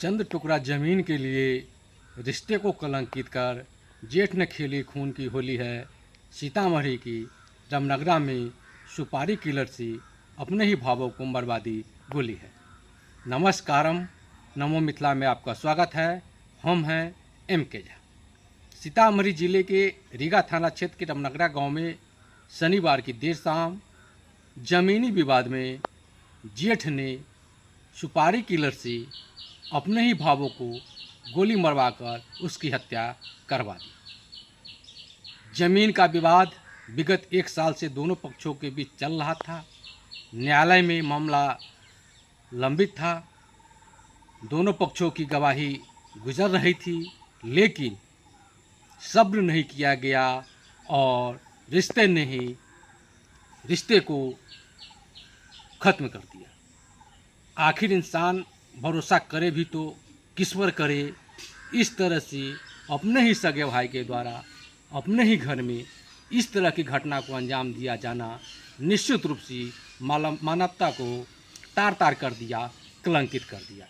चंद टुकड़ा जमीन के लिए रिश्ते को कलंकित कर जेठ ने खेली खून की होली है। सीतामढ़ी की रामनगरा में सुपारी किलर सी अपने ही भावों को बर्बादी गोली है। नमस्कारम, नमो मिथिला में आपका स्वागत है। हम हैं M.K. झा। सीतामढ़ी जिले के रीगा थाना क्षेत्र के रामनगरा गांव में शनिवार की देर शाम जमीनी विवाद में जेठ ने सुपारी किलर से अपने ही भावों को गोली मरवाकर उसकी हत्या करवा दी। जमीन का विवाद विगत 1 साल से दोनों पक्षों के बीच चल रहा था। न्यायालय में मामला लंबित था। दोनों पक्षों की गवाही गुजर रही थी, लेकिन सब्र नहीं किया गया और रिश्ते को ख़त्म कर दिया। आखिर इंसान भरोसा करे भी तो किस पर करे। इस तरह से अपने ही सगे भाई के द्वारा अपने ही घर में इस तरह की घटना को अंजाम दिया जाना निश्चित रूप से मानवता को तार तार कर दिया, कलंकित कर दिया।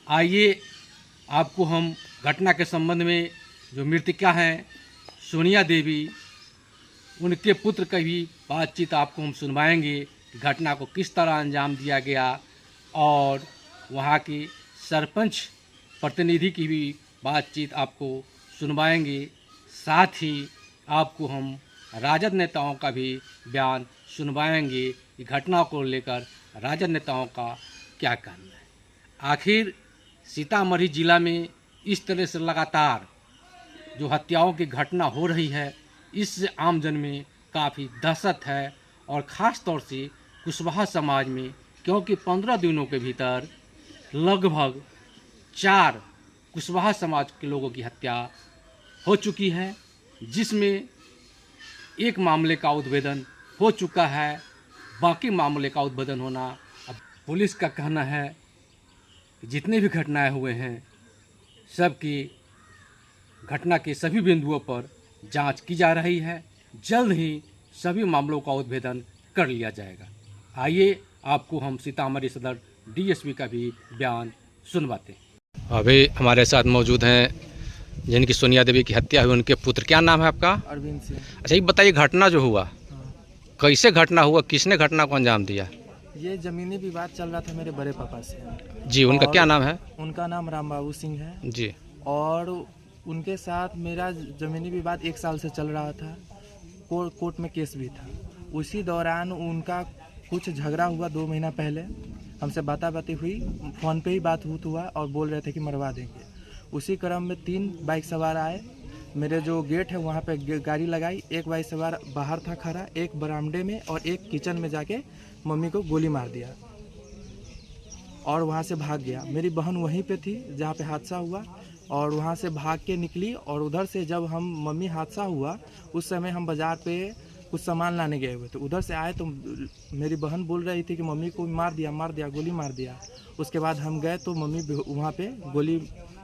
आइए आपको हम घटना के संबंध में जो मृतका हैं सोनिया देवी, उनके पुत्र की भी बातचीत आपको हम सुनवाएंगे कि घटना को किस तरह अंजाम दिया गया, और वहाँ की सरपंच प्रतिनिधि की भी बातचीत आपको सुनवाएंगे। साथ ही आपको हम राजद नेताओं का भी बयान सुनवाएंगे कि घटना को लेकर राजद नेताओं का क्या कहना है। आखिर सीतामढ़ी जिला में इस तरह से लगातार जो हत्याओं की घटना हो रही है, इससे आमजन में काफ़ी दहशत है, और ख़ास तौर से कुशवाहा समाज में, क्योंकि 15 दिनों के भीतर लगभग 4 कुशवाहा समाज के लोगों की हत्या हो चुकी है, जिसमें एक मामले का उद्भेदन हो चुका है। बाकी मामले का उद्भेदन होना, अब पुलिस का कहना है कि जितने भी घटनाएं हुए हैं सबकी घटना के सभी बिंदुओं पर जांच की जा रही है। जल्द ही सभी मामलों का उद्भेदन कर लिया जाएगा। आइए आपको हम सीतामढ़ी सदर DSP का भी बयान सुनवाते हैं। अभी हमारे साथ मौजूद हैं जिनकी सोनिया देवी की हत्या हुई, उनके पुत्र। क्या नाम है आपका? अरविंद सिंह। अच्छा, ये बताइए घटना जो हुआ, कैसे घटना हुआ, किसने घटना को अंजाम दिया? ये ज़मीनी विवाद चल रहा था मेरे बड़े पापा से जी। उनका क्या नाम है? उनका नाम रामबाबू सिंह है जी। और उनके साथ मेरा ज़मीनी विवाद 1 साल से चल रहा था। कोर्ट में केस भी था। उसी दौरान उनका कुछ झगड़ा हुआ 2 महीना पहले। हमसे बातें हुई, फ़ोन पे ही बात हुआ और बोल रहे थे कि मरवा देंगे। उसी क्रम में 3 बाइक सवार आए। मेरे जो गेट है वहाँ पे गाड़ी लगाई। एक बाइक सवार बाहर था खड़ा, एक बरामदे में और एक किचन में जाके मम्मी को गोली मार दिया और वहाँ से भाग गया। मेरी बहन वहीं पे थी जहाँ पे हादसा हुआ, और वहाँ से भाग के निकली। और उधर से जब हम मम्मी हादसा हुआ उस समय हम बाज़ार पे कुछ सामान लाने गए हुए थे। उधर से आए तो मेरी बहन बोल रही थी कि मम्मी को मार दिया, गोली मार दिया। उसके बाद हम गए तो मम्मी वहाँ पे गोली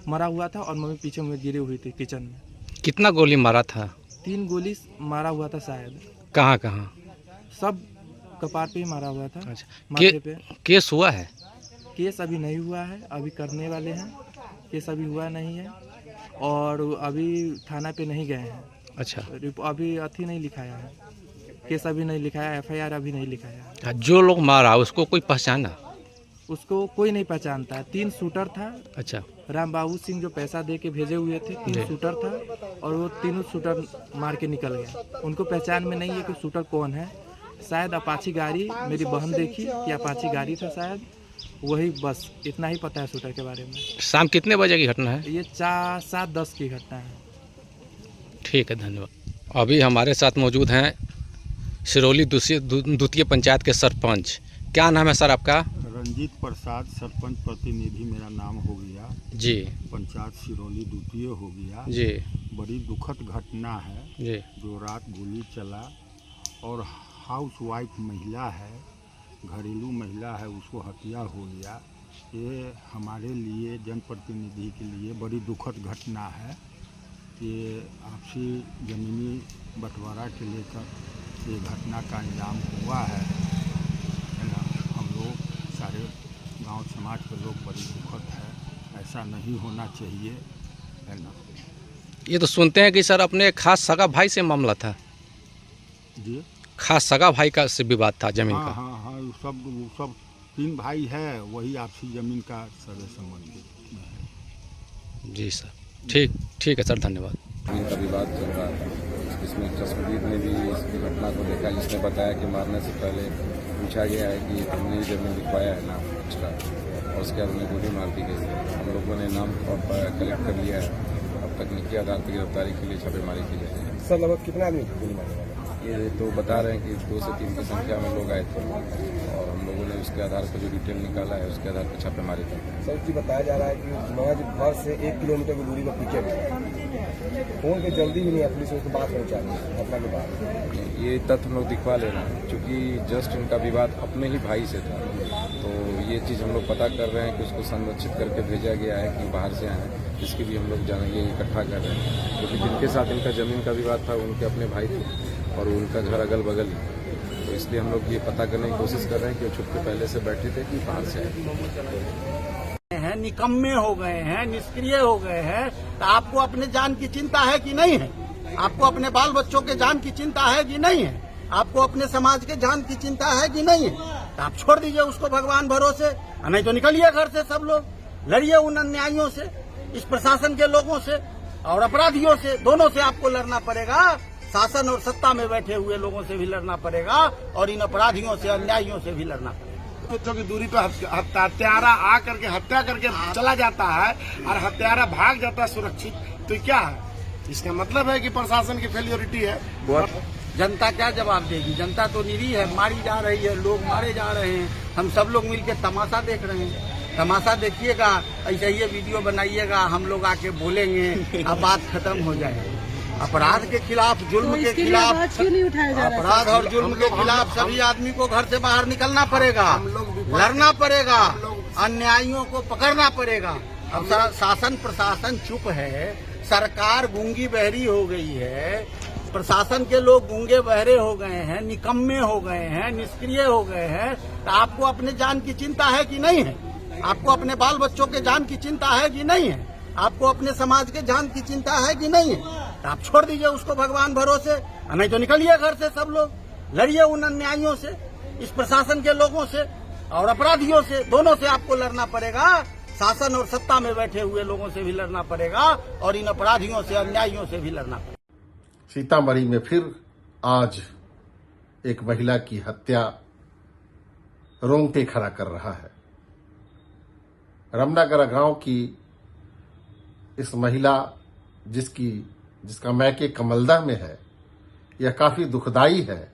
मरा हुआ था और मम्मी पीछे में गिरी हुई थी किचन में। कितना गोली मारा था? 3 गोली मारा हुआ था शायद। कहाँ कहाँ? सब कपार पे ही मारा हुआ था। अच्छा, माथे पे। केस हुआ है? केस अभी नहीं हुआ है, अभी करने वाले हैं। केस अभी हुआ नहीं है और अभी थाना पे नहीं गए हैं। अच्छा, अभी अथी नहीं लिखाया है, केस अभी नहीं लिखाया, FIR अभी नहीं लिखाया है। जो लोग मारा उसको कोई पहचाना? उसको कोई नहीं पहचानता है। 3 शूटर था। अच्छा। रामबाबू सिंह जो पैसा दे के भेजे हुए थे, 3 शूटर था और वो तीनों शूटर मार के निकल गए। उनको पहचान में नहीं है कि शूटर कौन है। शायद अपाची गाड़ी मेरी बहन देखी कि अपाची गाड़ी था शायद, वही, बस इतना ही पता है शूटर के बारे में। शाम कितने बजे की घटना है? ये 7:10 की घटना है। ठीक है, धन्यवाद। अभी हमारे साथ मौजूद हैं सिरौली द्वितीय पंचायत के सरपंच। क्या नाम है सर आपका? रंजीत प्रसाद, सरपंच प्रतिनिधि मेरा नाम हो गया जी। पंचायत सिरौली द्वितीय हो गया जी। बड़ी दुखद घटना है जी। जो रात गोली चला और हाउस वाइफ महिला है, घरेलू महिला है, उसको हत्या हो गया। ये हमारे लिए जनप्रतिनिधि के लिए बड़ी दुखद घटना है। ये आपसी ज़मीनी बंटवारा के लेकर ये घटना का अंजाम हुआ है ना। हम लोग सारे गाँव गांव समाज के लोग बड़ी दुखद है, ऐसा नहीं होना चाहिए, है ना। ये तो सुनते हैं कि सर अपने खास सगा भाई से मामला था जी खास सगा भाई का से विवाद था जमीन हाँ का। हाँ हाँ, वो सब 3 भाई है, वही आपसी ज़मीन का सगे संबंधी है। जी सर, ठीक है सर, धन्यवाद। जमीन का विवाद चल रहा था, इसमें चश्मदीद ने भी इसकी घटना को देखा, जिसने बताया कि मारने से पहले पूछा गया है कि तुमने ही जमीन लिखवाया है ना उसका, और उसके बाद उन्हें गोली मार दी गई। हम लोगों ने नाम कलेक्ट कर लिया है, अब तकनीकी आधार पर गिरफ्तारी के लिए छापेमारी की जाएगी। सर लगभग कितना आदमी गोली मारने वाला? ये तो बता रहे हैं कि 2 से 3 की संख्या में लोग आए थे, और हम लोगों ने उसके आधार पर जो डिटेल निकाला है उसके आधार पर छापेमारी कर दी। सर जी बताया जा रहा है कि महज घर से 1 किलोमीटर की दूरी पर पिकेट है, फोन पे जल्दी ही नहीं पुलिस उसको बात पहुँचा दी घटना के बाद। ये तथ्य हम लोग दिखवा ले रहे हैं, चूँकि जस्ट इनका विवाद अपने ही भाई से था, तो ये चीज़ हम लोग पता कर रहे हैं कि उसको संरक्षित करके भेजा गया है कि बाहर से आए, इसकी भी हम लोग ये इकट्ठा कर रहे हैं, क्योंकि जिनके साथ इनका ज़मीन का विवाद था उनके अपने भाई थे और उनका घर अगल बगल ही, तो इसलिए हम लोग ये पता करने की कोशिश कर रहे हैं कि वो छुप के पहले से बैठे थे कि बाहर से आए। निकम्मे हो गए हैं, निष्क्रिय हो गए हैं, तो आपको अपने जान की चिंता है कि नहीं है? आपको अपने बाल बच्चों के जान की चिंता है कि नहीं है? आपको अपने समाज के जान की चिंता है कि नहीं है? तो आप छोड़ दीजिए उसको भगवान भरोसे, नहीं तो निकलिए घर से सब लोग, लड़िए उन अन्यायियों से, इस प्रशासन के लोगों से और अपराधियों से, दोनों से आपको लड़ना पड़ेगा। शासन और सत्ता में बैठे हुए लोगों से भी लड़ना पड़ेगा और इन अपराधियों से, अन्यायियों से भी लड़ना पड़ेगा। बच्चों की दूरी पर हत्यारा आ करके हत्या करके चला जाता है और हत्यारा भाग जाता है सुरक्षित, तो क्या है? इसका मतलब है कि प्रशासन की फेलियोरिटी है। जनता क्या जवाब देगी? जनता तो निरीह है, मारी जा रही है, लोग मारे जा रहे हैं, हम सब लोग मिलकर तमाशा देख रहे हैं। तमाशा देखिएगा, ऐसे ही वीडियो बनाइएगा, हम लोग आके बोलेंगे, अब बात खत्म हो जाएगी। अपराध के खिलाफ, जुल्म के खिलाफ, अपराध और जुल्म के खिलाफ सभी आदमी को घर से बाहर निकलना पड़ेगा, लड़ना पड़ेगा, अन्यायियों को पकड़ना पड़ेगा। अब शासन प्रशासन चुप है, सरकार गूंगी बहरी हो गई है, प्रशासन के लोग गूंगे बहरे हो गए हैं, निकम्मे हो गए हैं, निष्क्रिय हो गए हैं, तो आपको अपने जान की चिंता है कि नहीं है? आपको अपने बाल बच्चों के जान की चिंता है कि नहीं है? आपको अपने समाज के जान की चिंता है कि नहीं है? तो आप छोड़ दीजिए उसको भगवान भरोसे, नहीं तो निकलिए घर से सब लोग, लड़िए उन अन्यायियों से, इस प्रशासन के लोगों से और अपराधियों से, दोनों से आपको लड़ना पड़ेगा। शासन और सत्ता में बैठे हुए लोगों से भी लड़ना पड़ेगा और इन अपराधियों से, अन्यायियों से भी लड़ना पड़ेगा। सीतामढ़ी में फिर आज एक महिला की हत्या रोंगटे खड़ा कर रहा है। रमनागरा गांव की इस महिला जिसका मैके कमलदा में है, यह काफी दुखदाई है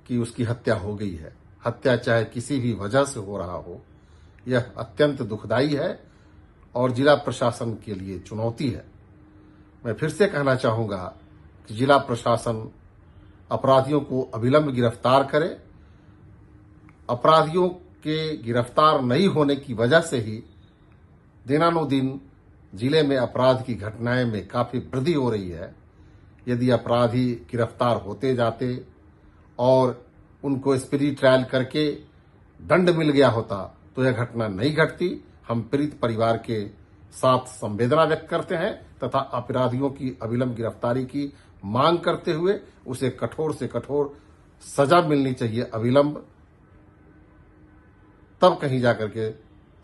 कि उसकी हत्या हो गई है। हत्या चाहे किसी भी वजह से हो रहा हो, यह अत्यंत दुखदाई है और जिला प्रशासन के लिए चुनौती है। मैं फिर से कहना चाहूंगा कि जिला प्रशासन अपराधियों को अविलंब गिरफ्तार करे। अपराधियों के गिरफ्तार नहीं होने की वजह से ही दिनानुदिन जिले में अपराध की घटनाएं में काफी वृद्धि हो रही है। यदि अपराधी गिरफ्तार होते जाते और उनको स्पीडी ट्रायल करके दंड मिल गया होता तो यह घटना नहीं घटती। हम पीड़ित परिवार के साथ संवेदना व्यक्त करते हैं तथा अपराधियों की अविलंब गिरफ्तारी की मांग करते हुए उसे कठोर से कठोर सजा मिलनी चाहिए अविलंब, तब कहीं जाकर के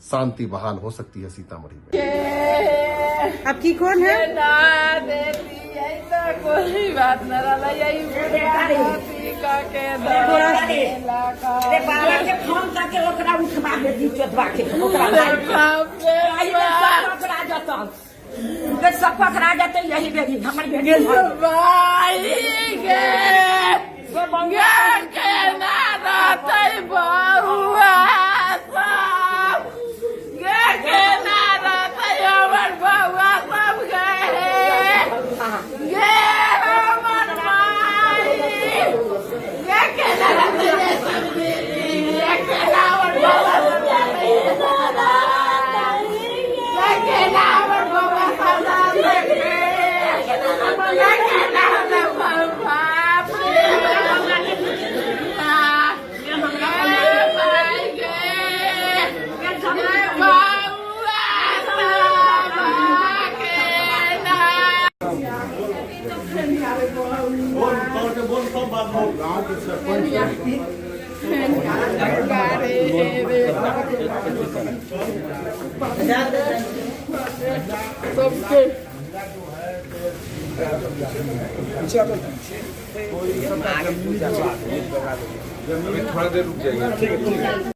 शांति बहाल हो सकती है सीतामढ़ी में। आपकी कौन है? कोई बात न रहा, यही फोन करके ओकरा उठवा दे दी, चोटवा के सब पकड़ा जाते, यही बेटी हमारी बेटी थोड़ा देर रुक जाइए।